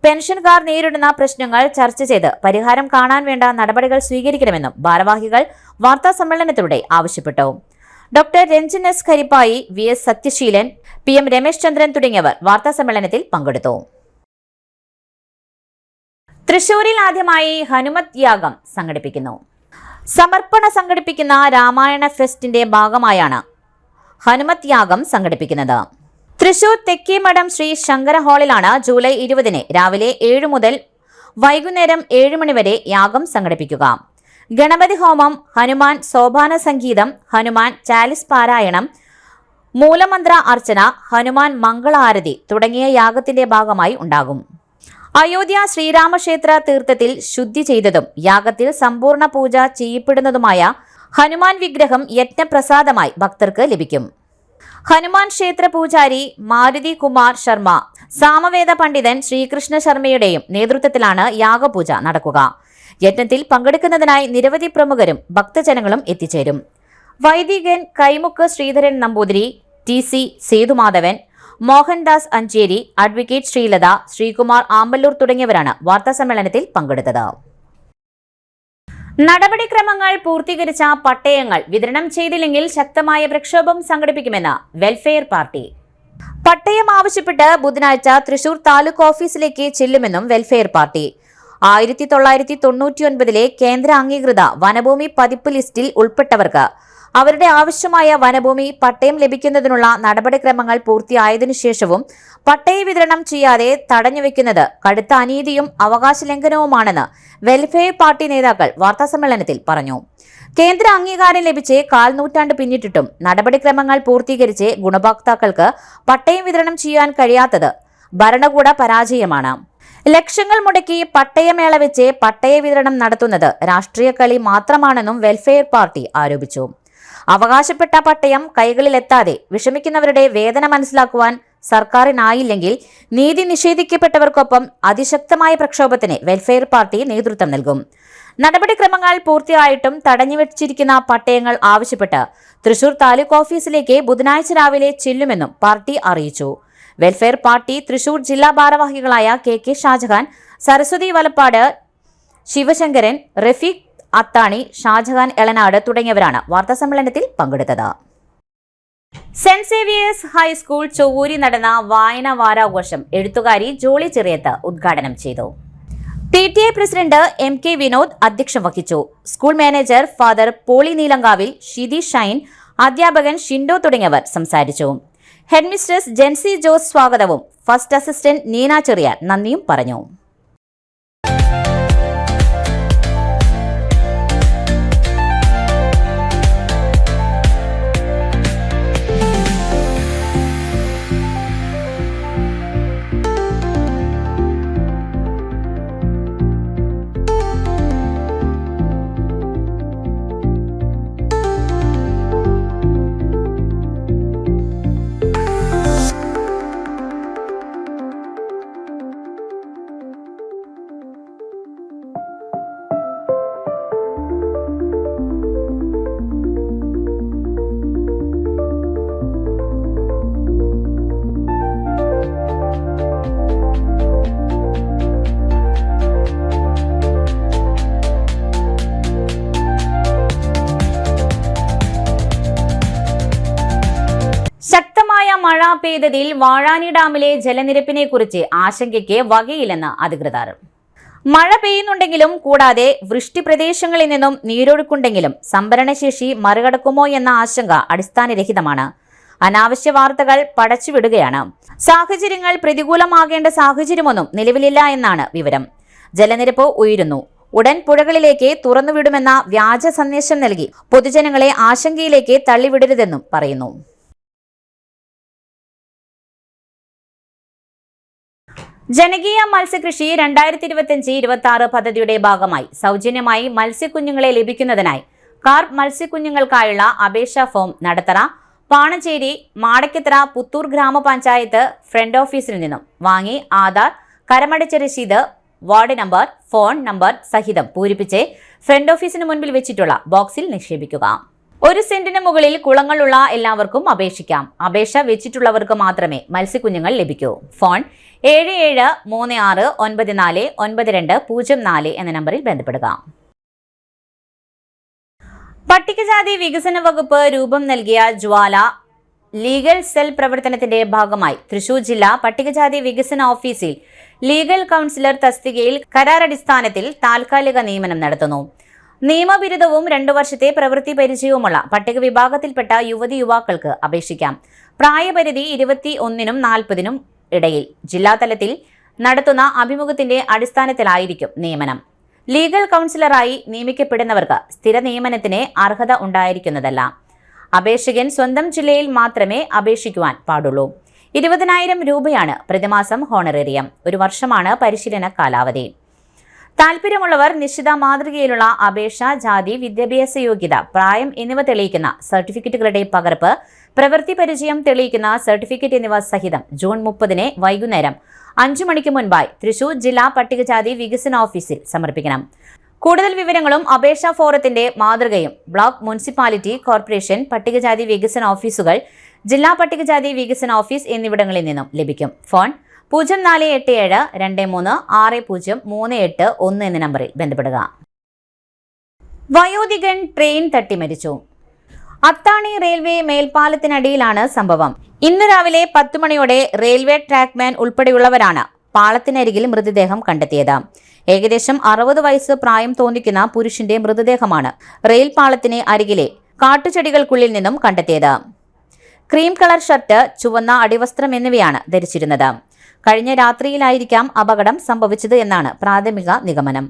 പെൻഷൻകാർ നേരിടുന്ന പ്രശ്നങ്ങൾ ചർച്ച ചെയ്ത് പരിഹാരം കാണാൻ വേണ്ട നടപടികൾ സ്വീകരിക്കണമെന്നും ഭാരവാഹികൾ വാർത്താസമ്മേളനത്തിലൂടെ ആവശ്യപ്പെട്ടു. Doctor Ranjan S Karippayi, VS Sathyasheelan, PM Ramesh Chandran തുടങ്ങിയവർ വാർത്താസമ്മേളനത്തിൽ പങ്കെടുത്തു. തൃശൂരിൽ ആദ്യമായി ഹനുമത് യാഗം സംഘടിപ്പിക്കുന്നു. സമർപ്പണ സംഘടിപ്പിക്കുന്ന രാമായണ ഫെസ്റ്റിന്റെ ഭാഗമായാണ് ഹനുമത് യാഗം സംഘടിപ്പിക്കുന്നത്. തൃശൂർ തെക്കേമഠം ശ്രീ ശങ്കര ഹാളിലാണ് ജൂലൈ 20 രാവിലെ 7 മുതൽ വൈകുന്നേരം 7 മണി വരെ യാഗം സംഘടിപ്പിക്കുക. ഗണപതി ഹോമം, ഹനുമാൻ സോപാന സംഗീതം, ഹനുമാൻ ചാലിസ് പാരായണം, മൂലമന്ത്ര അർച്ചന, ഹനുമാൻ മംഗളാരതി തുടങ്ങിയ യാഗത്തിന്റെ ഭാഗമായി ഉണ്ടാകും. അയോധ്യ ശ്രീരാമക്ഷേത്ര തീർത്ഥത്തിൽ ശുദ്ധി ചെയ്തതും യാഗത്തിൽ സമ്പൂർണ്ണ പൂജ ചെയ്യപ്പെടുന്നതുമായ ഹനുമാൻ വിഗ്രഹം യജ്ഞപ്രസാദമായി ഭക്തർക്ക് ലഭിക്കും. ഹനുമാൻ ക്ഷേത്ര പൂജാരി മാരുതി കുമാർ ശർമ്മ, സാമവേദ പണ്ഡിതൻ ശ്രീകൃഷ്ണ ശർമ്മയുടെയും നേതൃത്വത്തിലാണ് യാഗപൂജ നടക്കുക. യജ്ഞത്തിൽ പങ്കെടുക്കുന്നതിനായി നിരവധി പ്രമുഖരും ഭക്തജനങ്ങളും എത്തിച്ചേരും. വൈദികൻ കൈമുക്ക് ശ്രീധരൻ നമ്പൂതിരി, TC സേതുമാധവൻ, മോഹൻദാസ് അഞ്ചേരി, അഡ്വക്കേറ്റ് ശ്രീലത, ശ്രീകുമാർ ആമ്പല്ലൂർ തുടങ്ങിയവരാണ് വാർത്താസമ്മേളനത്തിൽ പങ്കെടുത്തത്. നടപടിക്രമങ്ങൾ പൂർത്തീകരിച്ച പട്ടയങ്ങൾ വിതരണം ചെയ്തില്ലെങ്കിൽ ശക്തമായ പ്രക്ഷോഭം സംഘടിപ്പിക്കുമെന്ന് വെൽഫെയർ പാർട്ടി. പട്ടയം ആവശ്യപ്പെട്ട് ബുധനാഴ്ച തൃശൂർ താലൂക്ക് ഓഫീസിലേക്ക് ചെല്ലുമെന്നും വെൽഫെയർ പാർട്ടി. 1999 കേന്ദ്ര അംഗീകൃത വനഭൂമി പതിപ്പ് ലിസ്റ്റിൽ ഉൾപ്പെട്ടവർക്ക് അവരുടെ ആവശ്യമായ വനഭൂമി പട്ടയം ലഭിക്കുന്നതിനുള്ള നടപടിക്രമങ്ങൾ പൂർത്തിയായതിനു ശേഷവും പട്ടയ വിതരണം ചെയ്യാതെ തടഞ്ഞുവെക്കുന്നത് കടുത്ത അനീതിയും അവകാശ ലംഘനവുമാണെന്ന് വെൽഫെയർ പാർട്ടി നേതാക്കൾ വാർത്താസമ്മേളനത്തിൽ പറഞ്ഞു. കേന്ദ്ര അംഗീകാരം ലഭിച്ച് 1/4 നൂറ്റാണ്ട് പിന്നിട്ടിട്ടും നടപടിക്രമങ്ങൾ പൂർത്തീകരിച്ച് ഗുണഭോക്താക്കൾക്ക് പട്ടയം വിതരണം ചെയ്യാൻ കഴിയാത്തത് ഭരണകൂട പരാജയമാണ്. ലക്ഷങ്ങൾ മുടക്കി പട്ടയമേള വെച്ച് പട്ടയ വിതരണം നടത്തുന്നത് രാഷ്ട്രീയ കളി മാത്രമാണെന്നും വെൽഫെയർ പാർട്ടി ആരോപിച്ചു. അവകാശപ്പെട്ട പട്ടയം കൈകളിലെത്താതെ വിഷമിക്കുന്നവരുടെ വേദന മനസ്സിലാക്കുവാൻ സർക്കാരിനായില്ലെങ്കിൽ നീതി നിഷേധിക്കപ്പെട്ടവർക്കൊപ്പം അതിശക്തമായ പ്രക്ഷോഭത്തിന് വെൽഫെയർ പാർട്ടി നേതൃത്വം നൽകും. നടപടിക്രമങ്ങൾ പൂർത്തിയായിട്ടും തടഞ്ഞുവെച്ചിരിക്കുന്ന പട്ടയങ്ങൾ ആവശ്യപ്പെട്ട് തൃശൂർ താലൂക്ക് ഓഫീസിലേക്ക് ബുധനാഴ്ച രാവിലെ ചെല്ലുമെന്നും പാർട്ടി അറിയിച്ചു. വെൽഫെയർ പാർട്ടി തൃശൂർ ജില്ലാ ഭാരവാഹികളായ KK ഷാജഹാൻ, സരസ്വതി വലപ്പാട്, ശിവശങ്കരൻ, റഫീഖ് അത്താണി, ഷാജഹാൻ എളനാട് തുടങ്ങിയവരാണ് വാർത്താസമ്മേളനത്തിൽ പങ്കെടുത്തത്. സെന്റ് സേവിയേഴ്സ് ഹൈസ്കൂൾ ചൊവ്വൂരി നടന്ന വായനാ വാരാഘോഷം എഴുത്തുകാരി ജോളി ചെറിയത്ത് ഉദ്ഘാടനം ചെയ്തു. PTA പ്രസിഡന്റ് MK വിനോദ് അധ്യക്ഷം വഹിച്ചു. School manager father Poly Neelankavil, Shithi Shine, അധ്യാപകൻ ഷിൻഡോ തുടങ്ങിയവർ സംസാരിച്ചു. ഹെഡ്മിസ്ട്രസ് ജെൻസി ജോസ് സ്വാഗതവും ഫസ്റ്റ് അസിസ്റ്റന്റ് നീന ചെറിയാൻ നന്ദിയും പറഞ്ഞു. ശക്തമായ മഴ പെയ്തതിൽ വാഴാനി ഡാമിലെ ജലനിരപ്പിനെ കുറിച്ച് ആശങ്കയ്ക്ക് വകയില്ലെന്ന് അധികൃതർ. മഴ പെയ്യുന്നുണ്ടെങ്കിലും കൂടാതെ വൃഷ്ടി പ്രദേശങ്ങളിൽ നിന്നും നീരൊഴുക്കുണ്ടെങ്കിലും സംഭരണശേഷി മറികടക്കുമോ എന്ന ആശങ്ക അടിസ്ഥാനരഹിതമാണ്. അനാവശ്യ വാർത്തകൾ പടച്ചുവിടുകയാണ്. സാഹചര്യങ്ങൾ പ്രതികൂലമാകേണ്ട സാഹചര്യമൊന്നും നിലവിലില്ല എന്നാണ് വിവരം. ജലനിരപ്പ് ഉയരുന്നു, ഉടൻ പുഴകളിലേക്ക് തുറന്നുവിടുമെന്ന വ്യാജ സന്ദേശം നൽകി പൊതുജനങ്ങളെ ആശങ്കയിലേക്ക് തള്ളിവിടരുതെന്നും പറയുന്നു. ജനകീയ മത്സ്യകൃഷി 2025-26 പദ്ധതിയുടെ ഭാഗമായി സൗജന്യമായി മത്സ്യക്കുഞ്ഞുങ്ങളെ ലഭിക്കുന്നതിനായി കാർപ്പ് മത്സ്യക്കുഞ്ഞുങ്ങൾക്കായുള്ള അപേക്ഷാ ഫോം നടത്തറ, പാണഞ്ചേരി, മാടക്കത്തറ, പുത്തൂർ ഗ്രാമപഞ്ചായത്ത് ഫ്രണ്ട് ഓഫീസിൽ നിന്നും വാങ്ങി ആധാർ, കരമടച്ച രസീത്, വാർഡ് നമ്പർ, ഫോൺ നമ്പർ സഹിതം പൂരിപ്പിച്ച് ഫ്രണ്ട് ഓഫീസിന് മുൻപിൽ വെച്ചിട്ടുള്ള ബോക്സിൽ നിക്ഷേപിക്കുക. 1 സെന്റിന് മുകളിൽ കുളങ്ങളുള്ള എല്ലാവർക്കും അപേക്ഷിക്കാം. അപേക്ഷ വെച്ചിട്ടുള്ളവർക്ക് മാത്രമേ മത്സ്യക്കുഞ്ഞുങ്ങൾ ലഭിക്കൂ. ഫോൺ 7736949204 എന്ന നമ്പറിൽ ബന്ധപ്പെടുക. പട്ടികജാതി വികസന വകുപ്പ് രൂപം നൽകിയ ജ്വാല ലീഗൽ സെൽ പ്രവർത്തനത്തിന്റെ ഭാഗമായി തൃശൂർ ജില്ലാ പട്ടികജാതി വികസന ഓഫീസിൽ ലീഗൽ കൗൺസിലർ തസ്തികയിൽ കരാറടിസ്ഥാനത്തിൽ താൽക്കാലിക നിയമനം നടത്തുന്നു. നിയമബിരുദവും 2 വർഷത്തെ പ്രവൃത്തി പരിചയവുമുള്ള പട്ടിക വിഭാഗത്തിൽപ്പെട്ട യുവതി യുവാക്കൾക്ക് അപേക്ഷിക്കാം. പ്രായപരിധി 21നും 40നും ഇടയിൽ. ജില്ലാതലത്തിൽ നടത്തുന്ന അഭിമുഖത്തിന്റെ അടിസ്ഥാനത്തിലായിരിക്കും നിയമനം. ലീഗൽ കൗൺസിലറായി നിയമിക്കപ്പെടുന്നവർക്ക് സ്ഥിര നിയമനത്തിന് അർഹത ഉണ്ടായിരിക്കുന്നതല്ല. അപേക്ഷകൻ സ്വന്തം ജില്ലയിൽ മാത്രമേ അപേക്ഷിക്കുവാൻ പാടുള്ളൂ. 20,000 രൂപയാണ് പ്രതിമാസം ഹോണറേറിയം. 1 വർഷമാണ് പരിശീലന കാലാവധി. താൽപര്യമുള്ളവർ നിശ്ചിത മാതൃകയിലുള്ള അപേക്ഷ, ജാതി, വിദ്യാഭ്യാസ യോഗ്യത, പ്രായം എന്നിവ തെളിയിക്കുന്ന സർട്ടിഫിക്കറ്റുകളുടെ പകർപ്പ്, പ്രവൃത്തി പരിചയം തെളിയിക്കുന്ന സർട്ടിഫിക്കറ്റ് എന്നിവ സഹിതം ജൂൺ 30 വൈകുന്നേരം 5 മണിക്ക് മുൻപായി തൃശൂർ ജില്ലാ പട്ടികജാതി വികസന ഓഫീസിൽ സമർപ്പിക്കണം. കൂടുതൽ വിവരങ്ങളും അപേക്ഷാ ഫോറത്തിന്റെ മാതൃകയും ബ്ലോക്ക്, മുനിസിപ്പാലിറ്റി, കോർപ്പറേഷൻ, പട്ടികജാതി വികസന ഓഫീസുകൾ, ജില്ലാ പട്ടികജാതി വികസന ഓഫീസ് എന്നിവിടങ്ങളിൽ നിന്നും ലഭിക്കും. ഫോൺ 0487236038 എന്ന നമ്പറിൽ ബന്ധപ്പെടുക. വയോധികൻ ട്രെയിൻ തട്ടി മരിച്ചു. അത്താണി റെയിൽവേ മേൽപ്പാലത്തിനടിയിലാണ് സംഭവം. ഇന്ന് രാവിലെ 10 മണിയോടെ റെയിൽവേ ട്രാക്ക്മാൻ ഉൾപ്പെടെയുള്ളവരാണ് പാളത്തിനരികിൽ മൃതദേഹം കണ്ടെത്തിയത്. ഏകദേശം 60 വയസ്സ് പ്രായം തോന്നിക്കുന്ന പുരുഷന്റെ മൃതദേഹമാണ് റെയിൽ പാളത്തിന് അരികിലെ കാട്ടുചെടികൾക്കുള്ളിൽ നിന്നും കണ്ടെത്തിയത്. ക്രീം കളർ ഷർട്ട്, ചുവന്ന അടിവസ്ത്രം എന്നിവയാണ് ധരിച്ചിരുന്നത്. കഴിഞ്ഞ രാത്രിയിലായിരിക്കാം അപകടം സംഭവിച്ചത് എന്നാണ് പ്രാഥമിക നിഗമനം.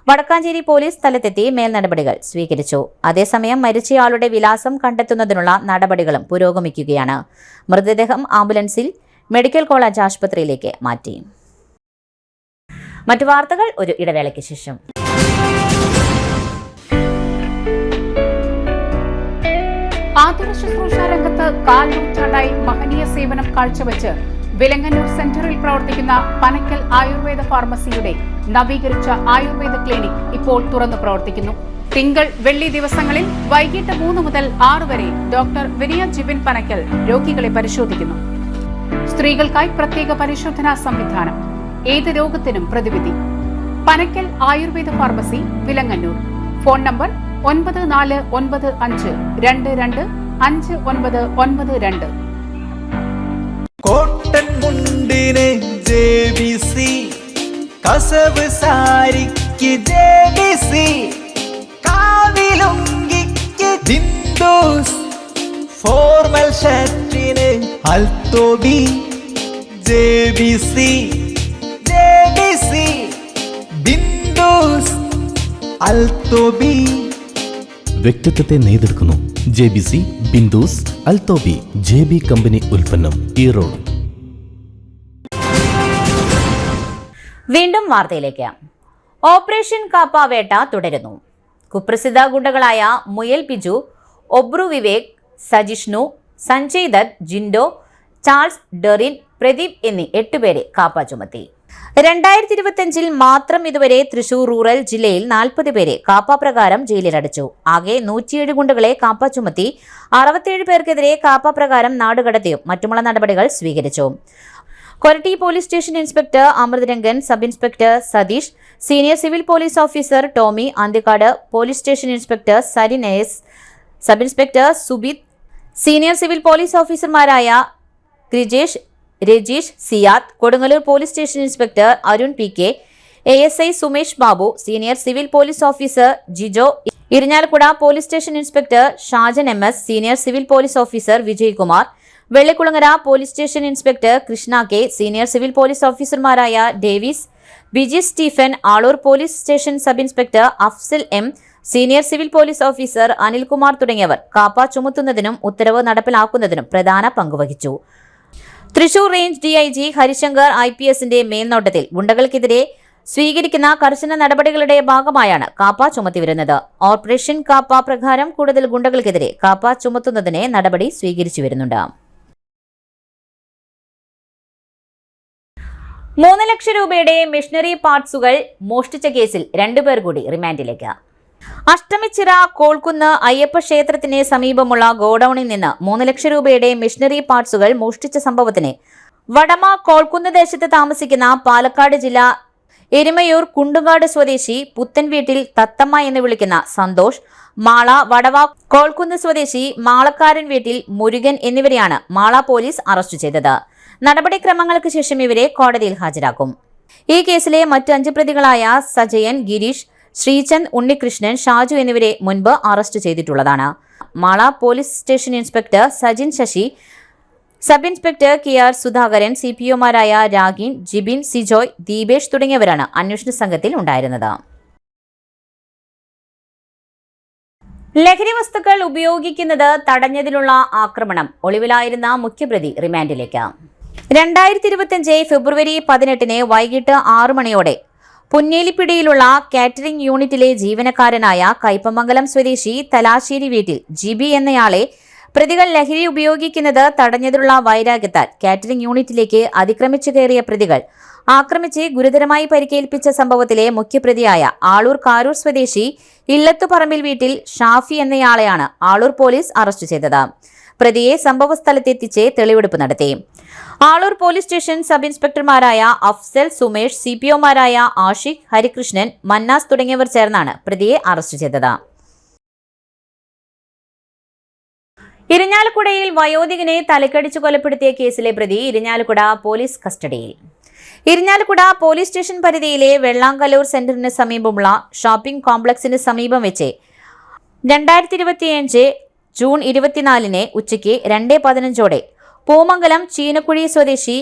വടക്കാഞ്ചേരി പോലീസ് സ്ഥലത്തെത്തി മേൽനടപടികൾ സ്വീകരിച്ചു. അതേസമയം മരിച്ചയാളുടെ വിലാസം കണ്ടെത്തുന്നതിനുള്ള നടപടികളും പുരോഗമിക്കുകയാണ്. മൃതദേഹം ആംബുലൻസിൽ മെഡിക്കൽ കോളേജ് ആശുപത്രിയിലേക്ക് മാറ്റി. മറ്റു വാർത്തകൾ ഒരു ഇടവേളയ്ക്ക് ശേഷം. ആതുര ശുശ്രൂഷ രംഗത്ത് 4 നൂറ്റാണ്ടായി മഹനീയ സേവനം കാഴ്ചവെച്ച് വിലങ്ങന്നൂർ സെന്ററിൽ പ്രവർത്തിക്കുന്ന പനക്കൽ ആയുർവേദ ഫാർമസിയുടെ നവീകരിച്ച ആയുർവേദ ക്ലിനിക് ഇപ്പോൾ തുറന്നു പ്രവർത്തിക്കുന്നു. തിങ്കൾ, വെള്ളി ദിവസങ്ങളിൽ വൈകിട്ട് 3 മുതൽ 6 വരെ ഡോക്ടർ വിനയ ജിബിൻ പനക്കൽ രോഗികളെ പരിശോധിക്കുന്നു. സ്ത്രീകൾക്കായി പ്രത്യേക പരിശോധനാ സംവിധാനം, ഏത് രോഗത്തിനും പ്രതിവിധി. Panakkal Ayurveda pharmacy, Vilangannur. Phone number 9495225992. Cotton മുണ്ടിന് JBC, കസവ് സാരിക്ക് JBC, കാവിലുങ്കിക്ക് ജിൻഡോസ്, ഫോർമൽ ഷർട്ടിന് അൽത്തോബി. JBC, ബിൻഡോസ്, അൽത്തോബി. വ്യക്തിത്വത്തെ നെയ്തെടുക്കുന്നു. JBC, ബിന്ദുസ്, അൽത്തോബി. JB കമ്പനി ഉൽപ്പന്നം, ഈറോഡ്. വീണ്ടും വാർത്തയിലേക്ക്. ഓപ്പറേഷൻ കാപ്പ വേട്ട തുടരുന്നു. കുപ്രസിദ്ധ ഗുണ്ടകളായ മുയൽ ബിജു, ഒബ്രു വിവേക്, സജിഷ്ണു, സഞ്ജയ് ദത്ത്, ജിൻഡോ, ചാൾസ്, ഡെറിൻ, പ്രദീപ് എന്നീ 8 പേരെ കാപ്പ ചുമത്തി. 2025 മാത്രം ഇതുവരെ തൃശൂർ റൂറൽ ജില്ലയിൽ 40 പേരെ കാപ്പ പ്രകാരം ജയിലിലടച്ചു. ആകെ 107 ഗുണ്ടകളെ കാപ്പ ചുമത്തി. 67 പേർക്കെതിരെ കാപ്പ പ്രകാരം നാടുകടത്തിയും മറ്റുമുള്ള നടപടികൾ സ്വീകരിച്ചു. Koratty police station inspector Amrutharangan, sub inspector Satheesh, senior civil police officer Tomy, Anthikad police station inspector Sarin S, sub inspector Subith, senior civil police ഓഫീസർമാരായ Grijesh, Rajeesh, Siyad, Kodungallur police station inspector Arun PK, ASI Sumesh Babu, senior civil police officer Jijo, Irinjalakuda police station inspector Shajan MS, senior civil police officer Vijay Kumar, Vellikulangara police station inspector Krishna K, senior civil police ഓഫീസർമാരായ Davis, Biji Stephen, Aloor police station sub inspector Afsal M, senior civil police officer Anilkumar തുടങ്ങിയവർ കാപ്പ ചുമത്തുന്നതിനും ഉത്തരവ് നടപ്പിലാക്കുന്നതിനും പ്രധാന പങ്കുവഹിച്ചു. Thrissur range DIG Harishankar IPSന്റെ മേൽനോട്ടത്തിൽ ഗുണ്ടകൾക്കെതിരെ സ്വീകരിക്കുന്ന കർശന നടപടികളുടെ ഭാഗമായാണ് കാപ്പ ചുമത്തിവരുന്നത്. ഓപ്പറേഷൻ കാപ്പ പ്രകാരം കൂടുതൽ ഗുണ്ടകൾക്കെതിരെ കാപ്പ ചുമത്തുന്നതിന് നടപടി സ്വീകരിച്ചു വരുന്നുണ്ട്. 3 ലക്ഷം രൂപയുടെ മെഷീനറി പാർട്സുകൾ മോഷ്ടിച്ച കേസിൽ 2 പേർ കൂടി റിമാൻഡിലേക്ക്. അഷ്ടമിച്ചിറ കോൾക്കുന്ന് അയ്യപ്പ ക്ഷേത്രത്തിന് സമീപമുള്ള ഗോഡൌണിൽ നിന്ന് 3 ലക്ഷം രൂപയുടെ മെഷീനറി പാർട്സുകൾ മോഷ്ടിച്ച സംഭവത്തിന് വടമ കോൾക്കുന്ന് ദേശത്ത് താമസിക്കുന്ന പാലക്കാട് ജില്ല എരുമയൂർ കുണ്ടുകാട് സ്വദേശി പുത്തൻ വീട്ടിൽ തത്തമ്മ എന്ന് വിളിക്കുന്ന സന്തോഷ്, മാള വടവ കോൾക്കുന്ന് സ്വദേശി മാളക്കാരൻ വീട്ടിൽ മുരുകൻ എന്നിവരെയാണ് മാള പോലീസ് അറസ്റ്റ് ചെയ്തത്. നടപടിക്രമങ്ങൾക്ക് ശേഷം ഇവരെ കോടതിയിൽ ഹാജരാക്കും. ഈ കേസിലെ മറ്റ് 5 പ്രതികളായ സജയൻ, ഗിരീഷ്, ശ്രീചന്ദ്, ഉണ്ണികൃഷ്ണൻ, ഷാജു എന്നിവരെ മുൻപ് അറസ്റ്റ് ചെയ്തിട്ടുള്ളതാണ്. Mala police station inspector Sajin Sasi, sub inspector KR Sudhakaran, CPOമാരായ രാഗിൻ, ജിബിൻ, സിജോയ്, ദീപേഷ് തുടങ്ങിയവരാണ് അന്വേഷണ സംഘത്തിൽ ഉണ്ടായിരുന്നത്. ലഹരി വസ്തുക്കൾ ഉപയോഗിക്കുന്നത് തടഞ്ഞതിലുള്ള ആക്രമണം, ഒളിവിലായിരുന്ന മുഖ്യപ്രതി റിമാൻഡിലേക്ക്. 2025 ഫെബ്രുവരി 18 വൈകിട്ട് 6 മണിയോടെ പുന്നേലിപ്പിടിയിലുള്ള കാറ്ററിംഗ് യൂണിറ്റിലെ ജീവനക്കാരനായ കയ്പമംഗലം സ്വദേശി തലാശ്ശേരി വീട്ടിൽ GB എന്നയാളെ പ്രതികൾ ലഹരി ഉപയോഗിക്കുന്നത് തടഞ്ഞതിലുള്ള വൈരാഗ്യത്താൽ കാറ്ററിംഗ് യൂണിറ്റിലേക്ക് അതിക്രമിച്ചു കയറിയ പ്രതികൾ ആക്രമിച്ച് ഗുരുതരമായി പരിക്കേൽപ്പിച്ച സംഭവത്തിലെ മുഖ്യപ്രതിയായ ആളൂർ കാരൂർ സ്വദേശി ഇല്ലത്തുപറമ്പിൽ വീട്ടിൽ ഷാഫി എന്നയാളെയാണ് ആളൂർ പോലീസ് അറസ്റ്റ് ചെയ്തത്. പ്രതിയെ സംഭവസ്ഥലത്തെത്തിച്ച് തെളിവെടുപ്പ് നടത്തി. ആളൂർ പോലീസ് സ്റ്റേഷൻ സബ് ഇൻസ്പെക്ടർമാരായ അഫ്സൽ, സുമേഷ്, CPOമാരായ ആഷിഖ്, ഹരികൃഷ്ണൻ, മന്നാസ് തുടങ്ങിയവർ ചേർന്നാണ് പ്രതിയെ അറസ്റ്റ് ചെയ്തത്. ഇരിഞ്ഞാലക്കുടയിൽ വയോധികനെ തലക്കടിച്ചു കൊലപ്പെടുത്തിയ കേസിലെ പ്രതി ഇരിഞ്ഞാലക്കുട പോലീസ് കസ്റ്റഡിയിൽ. ഇരിഞ്ഞാലക്കുട പോലീസ് സ്റ്റേഷൻ പരിധിയിലെ വെള്ളാങ്കല്ലൂർ സെന്ററിന് സമീപമുള്ള ഷോപ്പിംഗ് കോംപ്ലക്സിന് സമീപം വെച്ച് 2025 ജൂൺ 24 ഉച്ചയ്ക്ക് 2:15 പൂമംഗലം ചീനക്കുഴി സ്വദേശി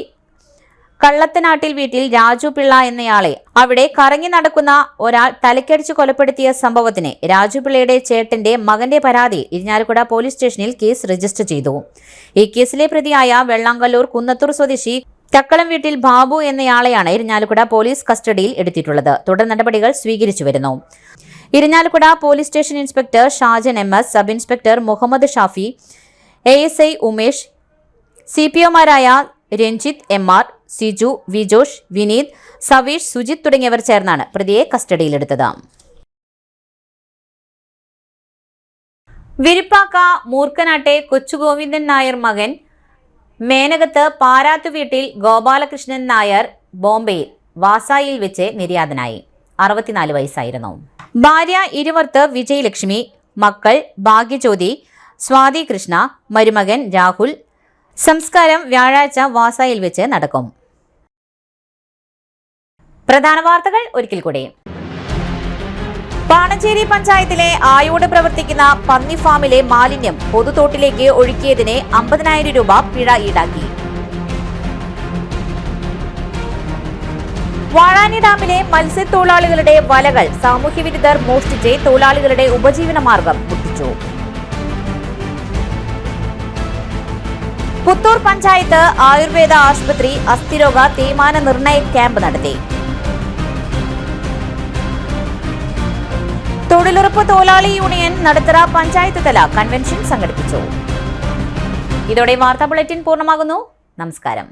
കള്ളത്തനാട്ടിൽ വീട്ടിൽ രാജു പിള്ള എന്നയാളെ അവിടെ കറങ്ങി നടക്കുന്ന ഒരാൾ തലക്കടിച്ചു കൊലപ്പെടുത്തിയ സംഭവത്തിന് രാജുപിള്ളയുടെ ചേട്ടന്റെ മകന്റെ പരാതിയിൽ ഇരിഞ്ഞാലക്കുട പോലീസ് സ്റ്റേഷനിൽ കേസ് രജിസ്റ്റർ ചെയ്തു. ഈ കേസിലെ പ്രതിയായ വെള്ളാങ്കല്ലൂർ കുന്നത്തൂർ സ്വദേശി ചക്കളം വീട്ടിൽ ബാബു എന്നയാളെയാണ് ഇരിഞ്ഞാലക്കുട പോലീസ് കസ്റ്റഡിയിൽ എടുത്തിട്ടുള്ളത്. തുടർ നടപടികൾ സ്വീകരിച്ചു വരുന്നു. Irinjalakuda police station inspector Shajan MS, sub inspector Muhammad Shafi, ASI Umesh, CPOമാരായ രഞ്ജിത്ത്, MR, സിജു, വിജോഷ്, വിനീത്, സവീഷ്, സുജിത് തുടങ്ങിയവർ ചേർന്നാണ് പ്രതിയെ കസ്റ്റഡിയിലെടുത്തത്. വിരിപ്പാക്ക മൂർക്കനാട്ടെ കൊച്ചുഗോവിന്ദൻ നായർ മകൻ മേനകത്ത് പാരാത്തു വീട്ടിൽ ഗോപാലകൃഷ്ണൻ നായർ ബോംബെയിൽ വാസായിൽ വെച്ച് നിര്യാതനായി. 64 വയസ്സായിരുന്നു. ഭാര്യ ഇരുവർത്ത് വിജയലക്ഷ്മി, മക്കൾ ഭാഗ്യജ്യോതി, സ്വാതി കൃഷ്ണ, മരുമകൻ രാഹുൽ. സംസ്കാരം വ്യാഴാഴ്ച വാസായിൽ വെച്ച് നടക്കും. പ്രധാന വാർത്തകൾ ഒരിക്കൽ കൂടി. പാണഞ്ചേരി പഞ്ചായത്തിലെ ആയോട് പ്രവർത്തിക്കുന്ന പന്നി ഫാമിലെ മാലിന്യം പൊതുതോട്ടിലേക്ക് ഒഴുക്കിയതിന് 50,000 രൂപ പിഴ ഈടാക്കി. വാഴാനി ഡാമിലെ മത്സ്യത്തൊഴിലാളികളുടെ വലകൾ സാമൂഹ്യവിരുദ്ധർ മോഷ്ടിച്ച് തൊഴിലാളികളുടെ ഉപജീവന മാർഗം പൊട്ടിച്ചു. പുത്തൂർ പഞ്ചായത്ത് ആയുർവേദ ആശുപത്രി അസ്ഥിരോഗ തേയ്മാന നിർണയ ക്യാമ്പ് നടത്തി. തൊഴിലുറപ്പ് തൊഴിലാളി യൂണിയൻ നടത്തറ പഞ്ചായത്ത് തല കൺവെൻഷൻ സംഘടിപ്പിച്ചു. ഇതോടെ വാർത്താ ബുള്ളറ്റിൻ പൂർണ്ണമാകുന്നു. നമസ്കാരം.